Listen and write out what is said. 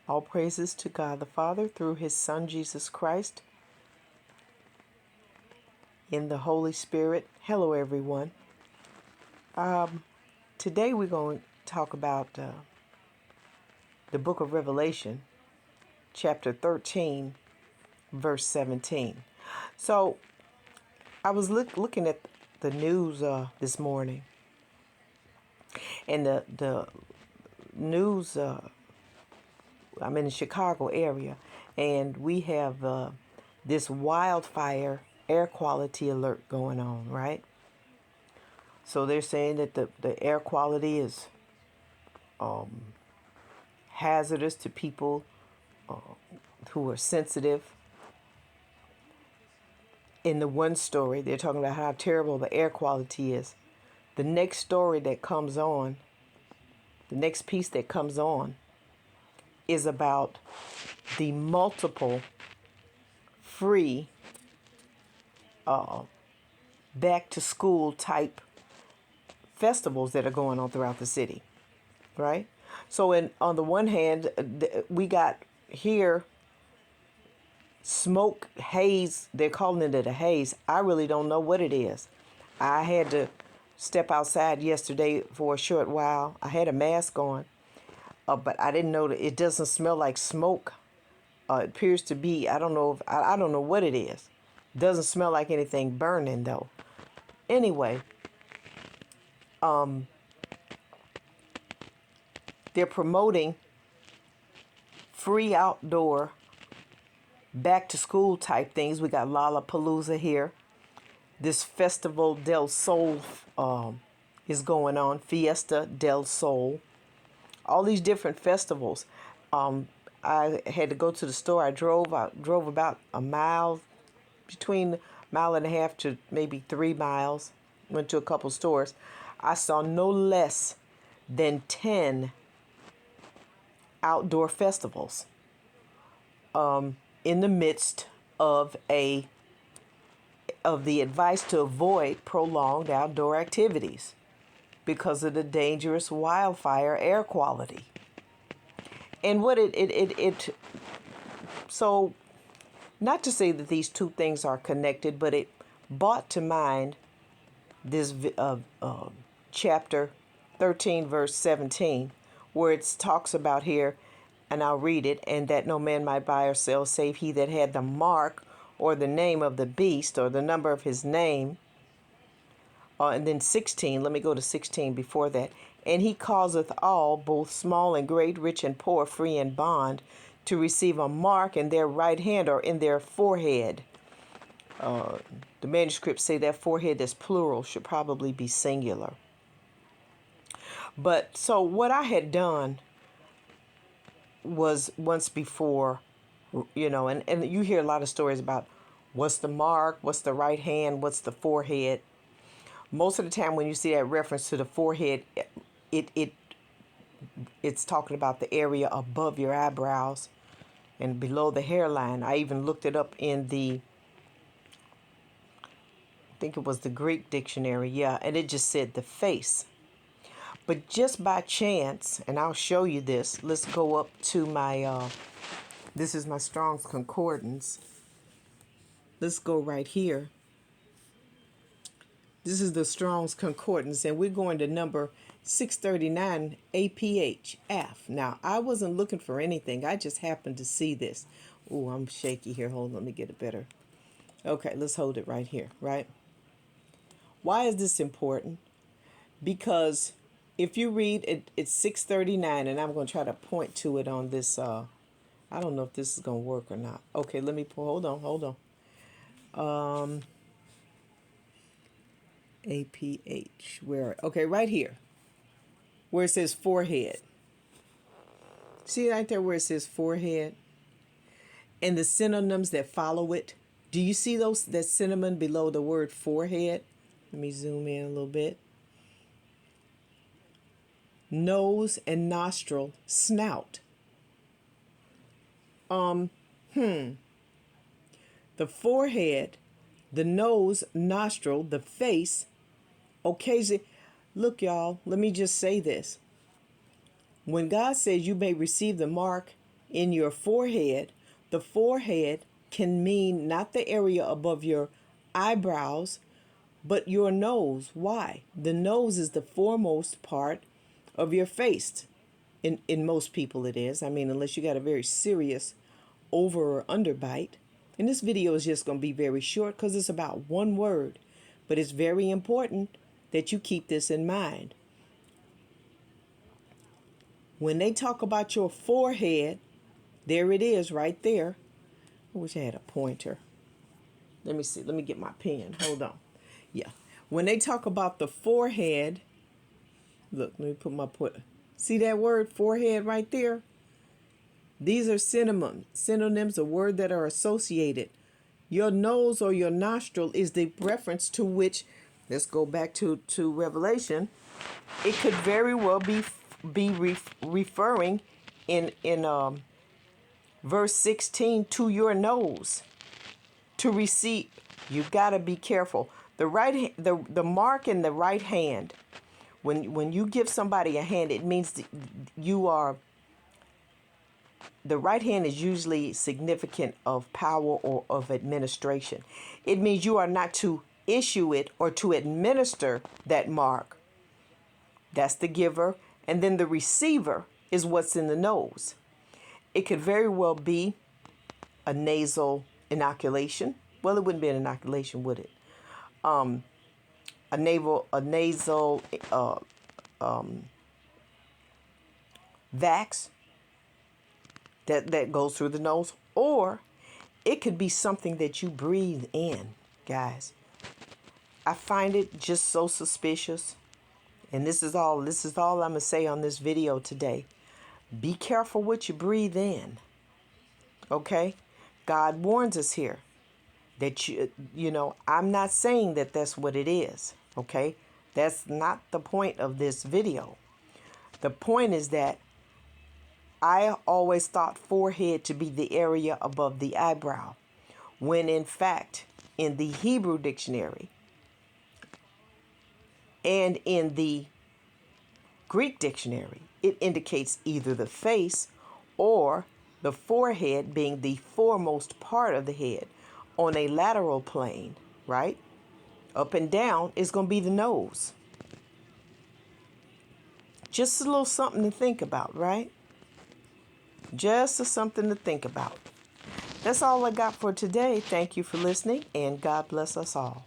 All praises to God the Father through his Son Jesus Christ in the Holy Spirit. Hello, everyone. Today we're going to talk about the book of Revelation, chapter 13, verse 17. So I was looking at the news this morning, and the news, I'm in the Chicago area, and we have this wildfire air quality alert going on, right? So they're saying that the air quality is hazardous to people who are sensitive. In the one story, they're talking about how terrible the air quality is. The next story that comes on, the next piece that comes on, is about the multiple free back to school type festivals that are going on throughout the city, right? So on the one hand, we got here smoke haze. They're calling it a haze. I really don't know what it is. I had to step outside yesterday for a short while. I had a mask on, but I didn't know that it doesn't smell like smoke. It appears to be, I don't know if I don't know what it is. Doesn't smell like anything burning though. Anyway, they're promoting free outdoor back to school type things. We got Lollapalooza here. This Festival del Sol is going on. Fiesta del Sol. All these different festivals. I had to go to the store. I drove about a mile, between a mile and a half to maybe 3 miles. Went to a couple stores. I saw no less than 10 outdoor festivals in the midst of the advice to avoid prolonged outdoor activities because of the dangerous wildfire air quality. And what so not to say that these two things are connected, but it brought to mind this chapter 13, verse 17, where it talks about here, and I'll read it, and that no man might buy or sell save he that had the mark or the name of the beast or the number of his name. And then 16, let me go to 16 before that. And he causeth all, both small and great, rich and poor, free and bond, to receive a mark in their right hand or in their forehead. The manuscripts say that forehead is plural, should probably be singular. But so what I had done was once before, and you hear a lot of stories about what's the mark, what's the right hand, what's the forehead. Most of the time when you see that reference to the forehead, it's talking about the area above your eyebrows and below the hairline. I even looked it up in I think it was the Greek dictionary, yeah, and it just said the face. But just by chance, and I'll show you this, let's go up to my, this is my Strong's Concordance. Let's go right here. This is the Strong's Concordance, and we're going to number 639 APHF. Now, I wasn't looking for anything. I just happened to see this. Oh, I'm shaky here. Hold on, let me get it better. Okay, let's hold it right here, right? Why is this important? Because if you read it, it's 639, and I'm going to try to point to it on this. I don't know if this is going to work or not. Okay, let me pull. Hold on. APH. Where? Okay, right here, where it says forehead. See right there where it says forehead, and the synonyms that follow it. Do you see that synonym below the word forehead? Let me zoom in a little bit. Nose and nostril, snout. The forehead, the nose, nostril, the face, occasionally. Look, y'all, let me just say this. When God says you may receive the mark in your forehead. The forehead can mean not the area above your eyebrows, but your nose. Why? The nose is the foremost part of your face. In most people it is. I mean, unless you got a very serious over or underbite. And this video is just going to be very short because it's about one word. But it's very important that you keep this in mind. When they talk about your forehead, there it is right there. I wish I had a pointer. Let me see. Let me get my pen. Hold on. Yeah. When they talk about the forehead, look, let me put my see that word forehead right there? These are synonyms of words that are associated. Your nose or your nostril is the reference to which, let's go back to Revelation. It could very well be referring in verse 16 to your nose. To receive, you've got to be careful. The mark in the right hand, when you give somebody a hand, it means the right hand is usually significant of power or of administration. It means you are not to issue it or to administer that mark. That's the giver. And then the receiver is what's in the nose. It could very well be a nasal inoculation. Well, it wouldn't be an inoculation, would it? A nasal vax that goes through the nose, or it could be something that you breathe in, guys. I find it just so suspicious. And this is all I'm going to say on this video today. Be careful what you breathe in. Okay? God warns us here that I'm not saying that that's what it is. Okay? That's not the point of this video. The point is that I always thought forehead to be the area above the eyebrow, when in fact, in the Hebrew dictionary and in the Greek dictionary, it indicates either the face or the forehead being the foremost part of the head on a lateral plane, right? Up and down is going to be the nose. Just a little something to think about, right? Just something to think about. That's all I got for today. Thank you for listening, and God bless us all.